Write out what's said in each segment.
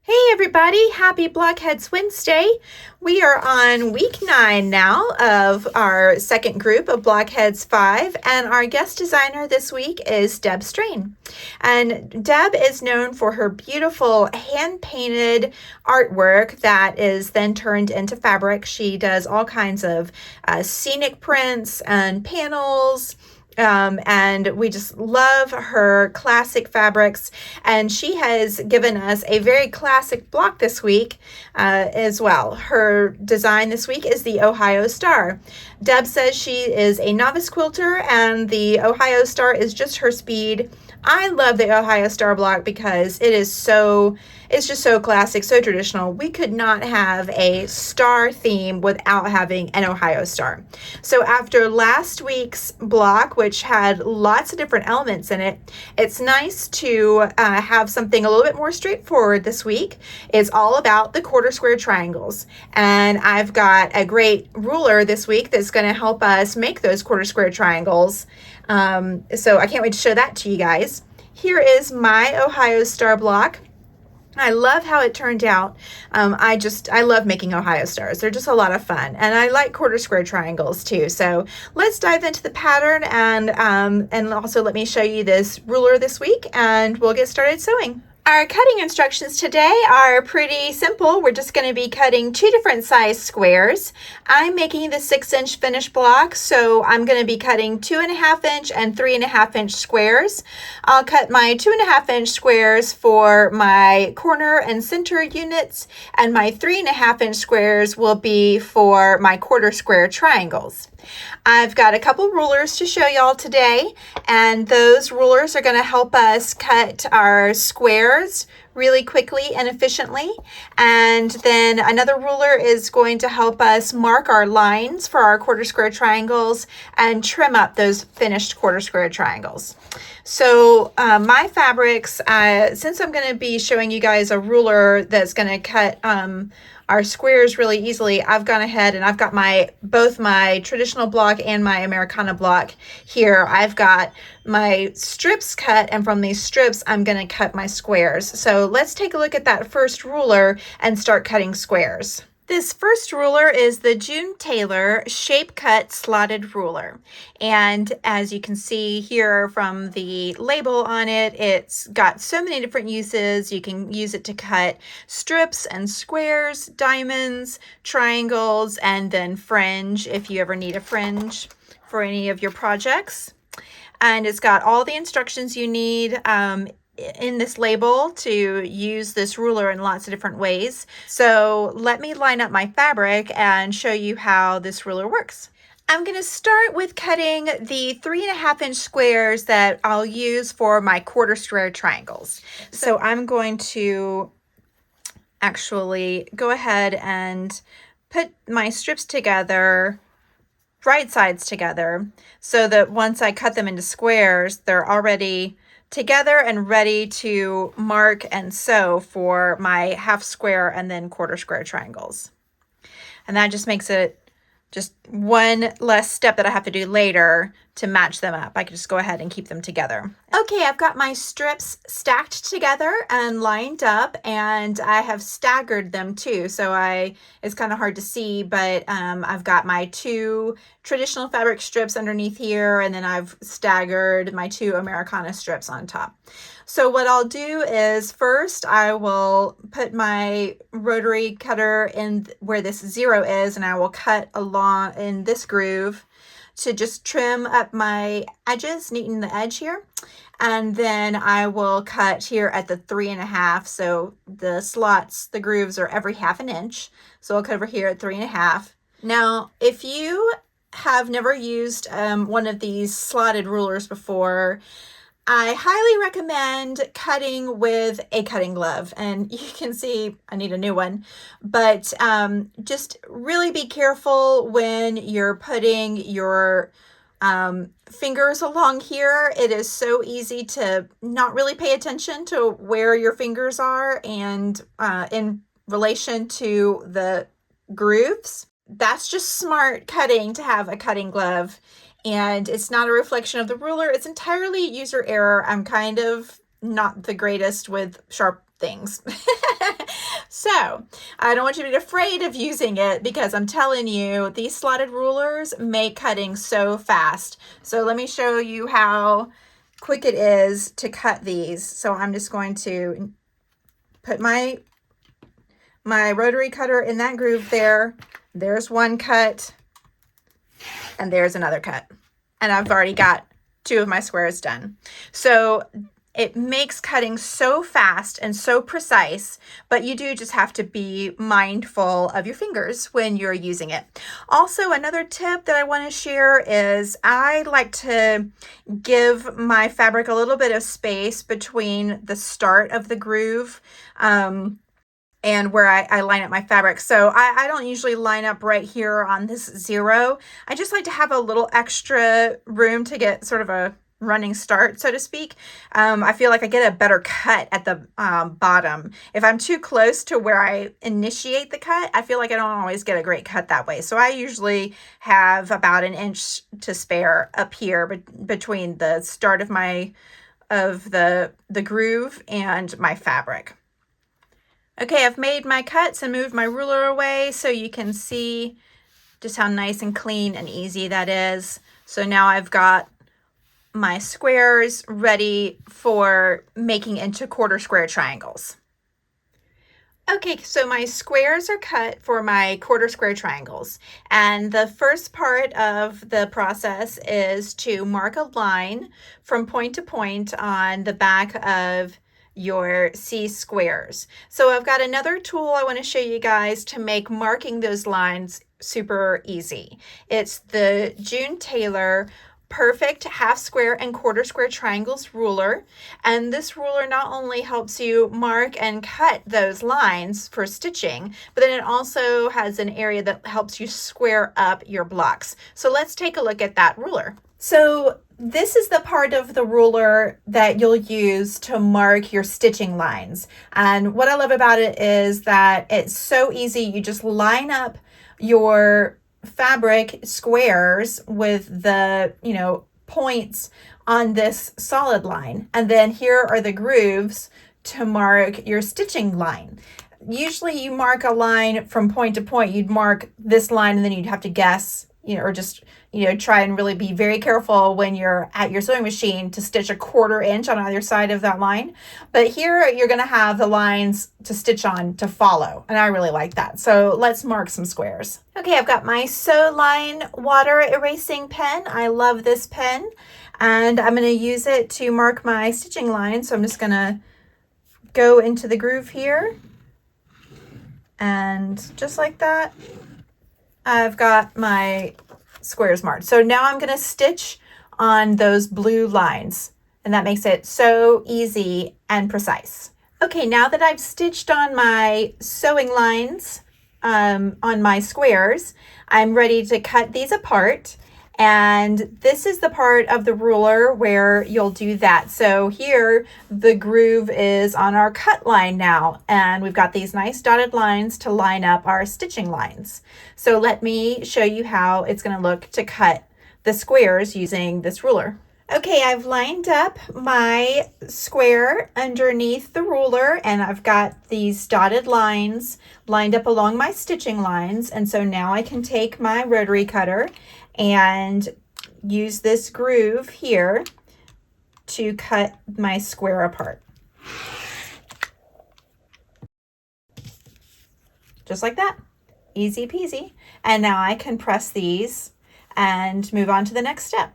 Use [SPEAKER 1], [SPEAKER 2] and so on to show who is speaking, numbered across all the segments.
[SPEAKER 1] Hey everybody, happy Blockheads Wednesday. We are on week 9 now of our second group of Blockheads 5, and our guest designer this week is Deb Strain. And Deb is known for her beautiful hand-painted artwork that is then turned into fabric. She does all kinds of scenic prints and panels, and we just love her classic fabrics, and she has given us a very classic block this week as well. Her design this week is the Ohio Star. Deb says she is a novice quilter and the Ohio Star is just her speed. I love the Ohio Star block because it's just so classic, so traditional. We could not have a star theme without having an Ohio Star. So after last week's block, which had lots of different elements in it, it's nice to have something a little bit more straightforward this week. It's all about the quarter square triangles. And I've got a great ruler this week that's going to help us make those quarter square triangles. So I can't wait to show that to you guys. Here is my Ohio Star block. I love how it turned out. I love making Ohio Stars. They're just a lot of fun. And I like quarter square triangles too. So let's dive into the pattern and also let me show you this ruler this week and we'll get started sewing. Our cutting instructions today are pretty simple. We're just going to be cutting 2 different size squares. I'm making the 6-inch finished block, so I'm going to be cutting 2.5-inch and 3.5-inch squares. I'll cut my 2.5-inch squares for my corner and center units, and my 3.5-inch squares will be for my quarter square triangles. I've got a couple rulers to show y'all today, and those rulers are going to help us cut our squares really quickly and efficiently. And then another ruler is going to help us mark our lines for our quarter square triangles and trim up those finished quarter square triangles. So my fabrics, since I'm going to be showing you guys a ruler that's going to cut our squares really easily, I've gone ahead and I've got both my traditional block and my Americana block here. I've got my strips cut, and from these strips I'm going to cut my squares. So let's take a look at that first ruler and start cutting squares. This first ruler is the June Taylor Shape Cut Slotted Ruler. And as you can see here from the label on it, it's got so many different uses. You can use it to cut strips and squares, diamonds, triangles, and then fringe if you ever need a fringe for any of your projects. And it's got all the instructions you need in this label to use this ruler in lots of different ways. So let me line up my fabric and show you how this ruler works. I'm going to start with cutting the 3.5-inch squares that I'll use for my quarter square triangles. So I'm going to actually go ahead and put my strips together, right sides together, so that once I cut them into squares, they're already together and ready to mark and sew for my half square and then quarter square triangles. And that just makes it just one less step that I have to do later to match them up. I can just go ahead and keep them together. Okay, I've got my strips stacked together and lined up, and I have staggered them too. So it's kind of hard to see, but I've got my 2 traditional fabric strips underneath here, and then I've staggered my 2 Americana strips on top. So what I'll do is first I will put my rotary cutter in where this 0 is, and I will cut along in this groove to just trim up my edges, neaten the edge here. And then I will cut here at the 3.5. So the slots, the grooves are every 1/2 inch. So I'll cut over here at 3.5. Now, if you have never used one of these slotted rulers before, I highly recommend cutting with a cutting glove, and you can see I need a new one, but just really be careful when you're putting your fingers along here. It is so easy to not really pay attention to where your fingers are and in relation to the grooves. That's just smart cutting to have a cutting glove. And it's not a reflection of the ruler. It's entirely user error. I'm kind of not the greatest with sharp things. So I don't want you to be afraid of using it because I'm telling you, these slotted rulers make cutting so fast. So let me show you how quick it is to cut these. So I'm just going to put my rotary cutter in that groove there. There's one cut and there's another cut. And I've already got 2 of my squares done. So it makes cutting so fast and so precise, but you do just have to be mindful of your fingers when you're using it. Also, another tip that I want to share is I like to give my fabric a little bit of space between the start of the groove and where I line up my fabric. So I don't usually line up right here on this 0. I just like to have a little extra room to get sort of a running start, so to speak. I feel like I get a better cut at the bottom. If I'm too close to where I initiate the cut, I feel like I don't always get a great cut that way. So I usually have about 1 inch to spare up here between the start of the groove and my fabric. Okay, I've made my cuts and moved my ruler away so you can see just how nice and clean and easy that is. So now I've got my squares ready for making into quarter square triangles. Okay, so my squares are cut for my quarter square triangles. And the first part of the process is to mark a line from point to point on the back of your C squares. So I've got another tool I want to show you guys to make marking those lines super easy. It's the June Taylor Perfect Half Square and Quarter Square Triangles ruler. And this ruler not only helps you mark and cut those lines for stitching, but then it also has an area that helps you square up your blocks. So let's take a look at that ruler. So this is the part of the ruler that you'll use to mark your stitching lines. And what I love about it is that it's so easy. You just line up your fabric squares with the, points on this solid line. And then here are the grooves to mark your stitching line. Usually you mark a line from point to point. You'd mark this line and then you'd have to guess, or just, try and really be very careful when you're at your sewing machine to stitch a 1/4 inch on either side of that line. But here you're going to have the lines to stitch on to follow. And I really like that. So let's mark some squares. Okay, I've got my Sew Line water erasing pen. I love this pen. And I'm going to use it to mark my stitching line. So I'm just going to go into the groove here. And just like that, I've got my squares marked. So now I'm going to stitch on those blue lines, and that makes it so easy and precise. Okay, now that I've stitched on my sewing lines on my squares, I'm ready to cut these apart. And this is the part of the ruler where you'll do that. So here the groove is on our cut line now, and we've got these nice dotted lines to line up our stitching lines. So let me show you how it's going to look to cut the squares using this ruler. Okay, I've lined up my square underneath the ruler, and I've got these dotted lines lined up along my stitching lines. And so now I can take my rotary cutter and use this groove here to cut my square apart. Just like that. Easy peasy. And now I can press these and move on to the next step.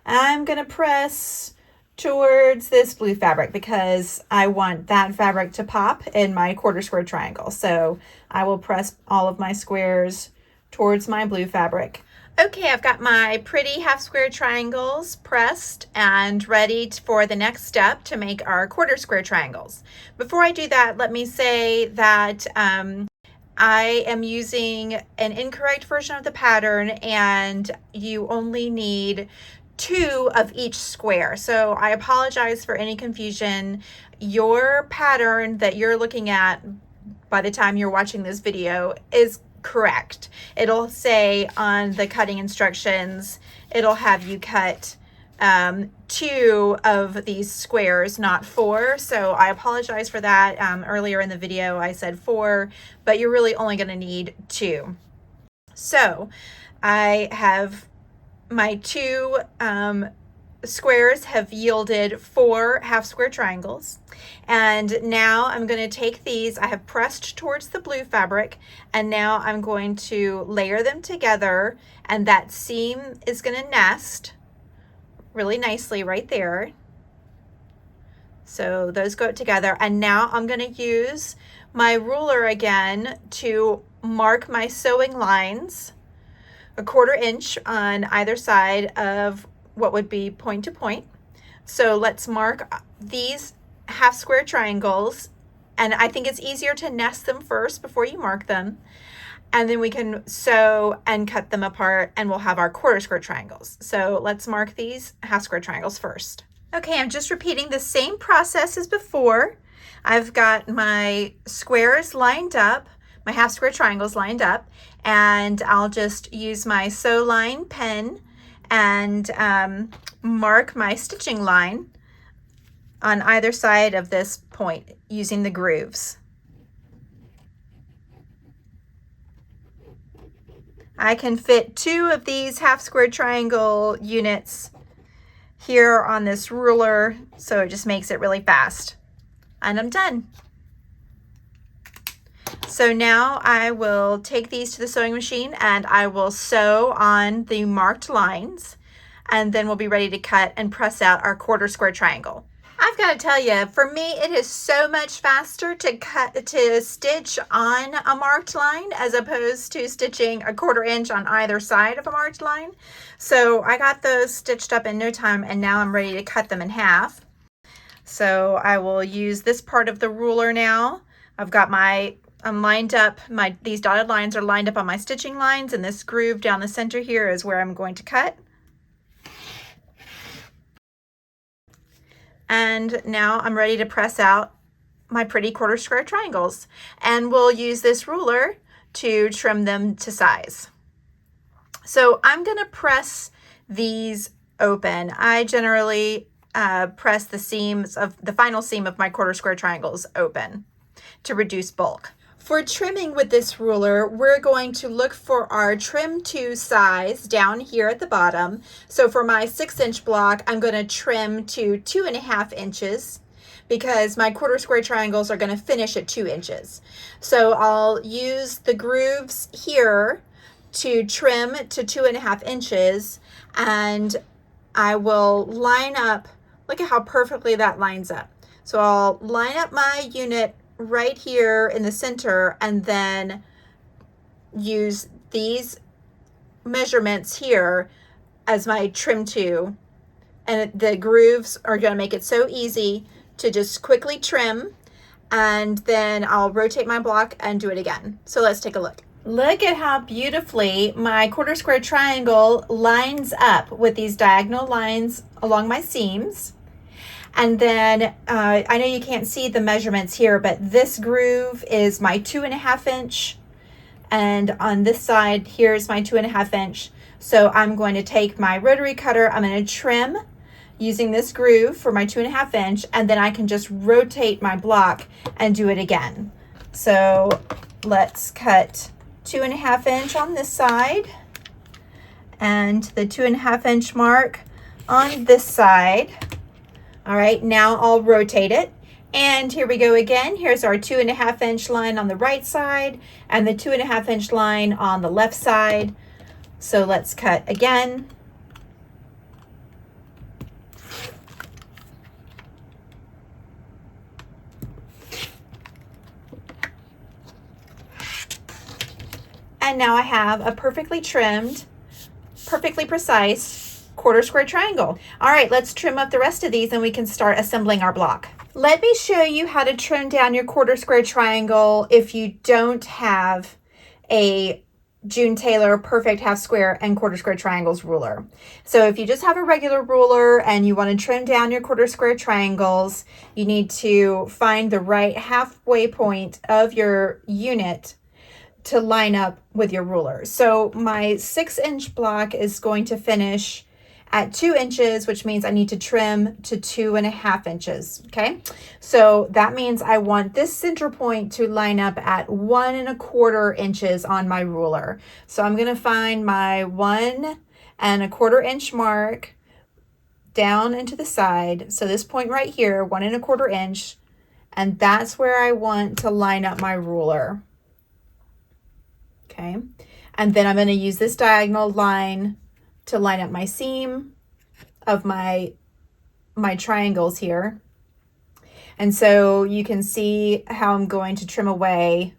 [SPEAKER 1] I'm going to press towards this blue fabric because I want that fabric to pop in my quarter square triangle. So I will press all of my squares towards my blue fabric. Okay, I've got my pretty half square triangles pressed and ready for the next step to make our quarter square triangles. Before I do that, let me say that I am using an incorrect version of the pattern, and you only need 2 of each square. So I apologize for any confusion. Your pattern that you're looking at by the time you're watching this video is correct. It'll say on the cutting instructions, it'll have you cut 2 of these squares, not 4. So I apologize for that. Earlier in the video I said 4, but you're really only going to need 2. So I have my 2 squares have yielded 4 half square triangles, and now I'm going to take these. I have pressed towards the blue fabric, and now I'm going to layer them together, and that seam is going to nest really nicely right there. So those go together, and now I'm going to use my ruler again to mark my sewing lines, a 1/4 inch on either side of what would be point to point. So let's mark these half square triangles, and I think it's easier to nest them first before you mark them, and then we can sew and cut them apart, and we'll have our 1/4 square triangles. So let's mark these half square triangles first. Okay, I'm just repeating the same process as before. I've got my squares lined up, my half square triangles lined up, and I'll just use my sew line pen and mark my stitching line on either side of this point using the grooves. I can fit 2 of these half square triangle units here on this ruler, so it just makes it really fast. And I'm done. So now I will take these to the sewing machine and I will sew on the marked lines, and then we'll be ready to cut and press out our 1/4 square triangle. I've got to tell you, for me, it is so much faster to stitch on a marked line as opposed to stitching a 1/4 inch on either side of a marked line. So I got those stitched up in no time, and now I'm ready to cut them in half. So I will use this part of the ruler now. I've got I'm lined up, these dotted lines are lined up on my stitching lines, and this groove down the center here is where I'm going to cut. And now I'm ready to press out my pretty 1/4 square triangles, and we'll use this ruler to trim them to size. So I'm going to press these open. I generally press the seams of the final seam of my 1/4 square triangles open to reduce bulk. For trimming with this ruler, we're going to look for our trim to size down here at the bottom. So for my 6-inch block, I'm going to trim to 2.5 inches because my 1/4 square triangles are going to finish at 2 inches. So I'll use the grooves here to trim to 2.5 inches, and I will line up. Look at how perfectly that lines up. So I'll line up my unit right here in the center, and then use these measurements here as my trim to, and the grooves are going to make it so easy to just quickly trim, and then I'll rotate my block and do it again. So let's take a look. Look at how beautifully my 1/4 square triangle lines up with these diagonal lines along my seams. And then I know you can't see the measurements here, but this groove is my 2.5 inch, and on this side here's my 2.5 inch. So I'm going to take my rotary cutter, I'm going to trim using this groove for my 2.5 inch, and then I can just rotate my block and do it again. So let's cut 2.5 inch on this side and the 2.5 inch mark on this side. All right, now I'll rotate it, and here we go again. Here's our 2.5 inch line on the right side and the 2.5 inch line on the left side. So let's cut again. And now I have a perfectly trimmed, perfectly precise 1/4 square triangle. All right, let's trim up the rest of these and we can start assembling our block. Let me show you how to trim down your 1/4 square triangle if you don't have a June Taylor perfect half square and 1/4 square triangles ruler. So if you just have a regular ruler and you want to trim down your 1/4 square triangles, you need to find the right halfway point of your unit to line up with your ruler. So my 6-inch block is going to finish at 2 inches, which means I need to trim to 2.5 inches, okay? So that means I want this center point to line up at 1.25 inches on my ruler. So I'm gonna find my 1.25 inch mark down into the side. So this point right here, 1.25 inch, and that's where I want to line up my ruler, okay? And then I'm gonna use this diagonal line to line up my seam of my triangles here. And so you can see how I'm going to trim away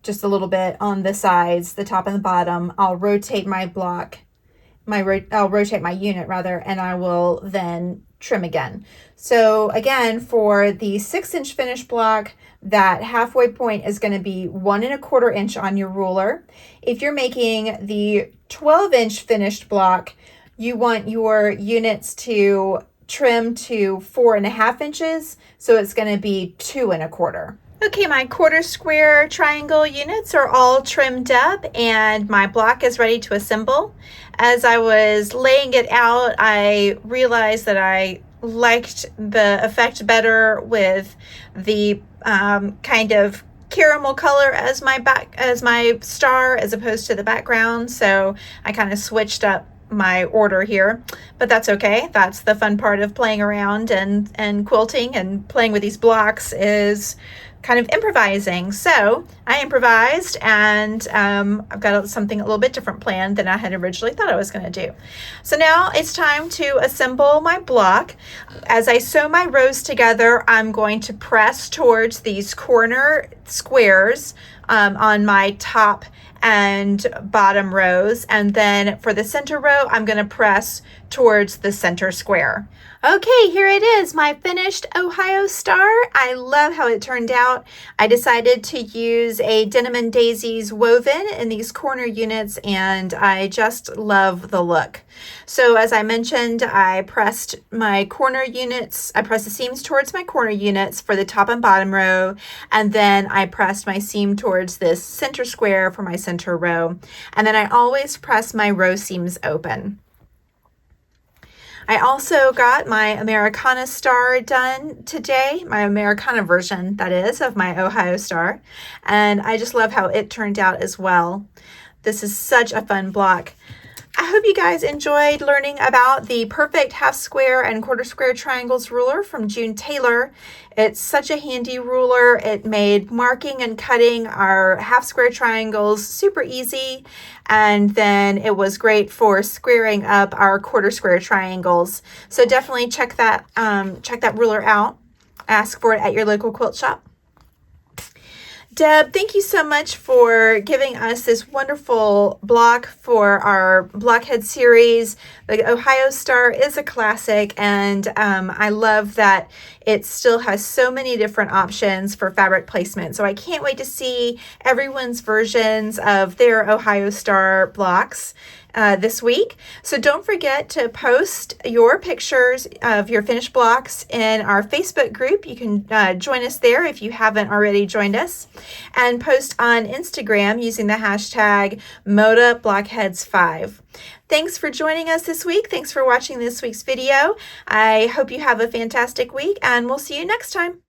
[SPEAKER 1] just a little bit on the sides, the top and the bottom. I'll rotate my block, I'll rotate my unit rather, and I will then trim again. So again, for the 6-inch finished block, that halfway point is going to be 1.25 inch on your ruler. If you're making the 12-inch finished block, you want your units to trim to 4.5 inches, so it's going to be 2.25. Okay, my quarter square triangle units are all trimmed up and my block is ready to assemble. As I was laying it out, I realized that I liked the effect better with the kind of caramel color as my star as opposed to the background. So I kind of switched up my order here, but that's okay. That's the fun part of playing around and quilting and playing with these blocks, is kind of improvising. So I improvised, and I've got something a little bit different planned than I had originally thought I was going to do. So now it's time to assemble my block. As I sew my rows together, I'm going to press towards these corner squares on my top and bottom rows, and then for the center row I'm going to press towards the center square. Okay, here it is, my finished Ohio star. I love how it turned out. I decided to use a Denim and Daisies woven in these corner units, and I just love the look. So as I mentioned, I pressed the seams towards my corner units for the top and bottom row, and then I pressed my seam towards this center square for my center row, and then I always press my row seams open. I also got my Americana star done today, my Americana version, that is, of my Ohio star, and I just love how it turned out as well. This is such a fun block. I hope you guys enjoyed learning about the Perfect Half Square and Quarter Square Triangles ruler from June Taylor. It's such a handy ruler. It made marking and cutting our half square triangles super easy, and then it was great for squaring up our quarter square triangles. So definitely check that ruler out. Ask for it at your local quilt shop. Deb, thank you so much for giving us this wonderful block for our Blockhead series. The Ohio Star is a classic, and I love that it still has so many different options for fabric placement. So I can't wait to see everyone's versions of their Ohio Star blocks this week. So don't forget to post your pictures of your finished blocks in our Facebook group. You can join us there if you haven't already joined us, and post on Instagram using the hashtag ModaBlockheads5. Thanks for joining us this week. Thanks for watching this week's video. I hope you have a fantastic week, and we'll see you next time.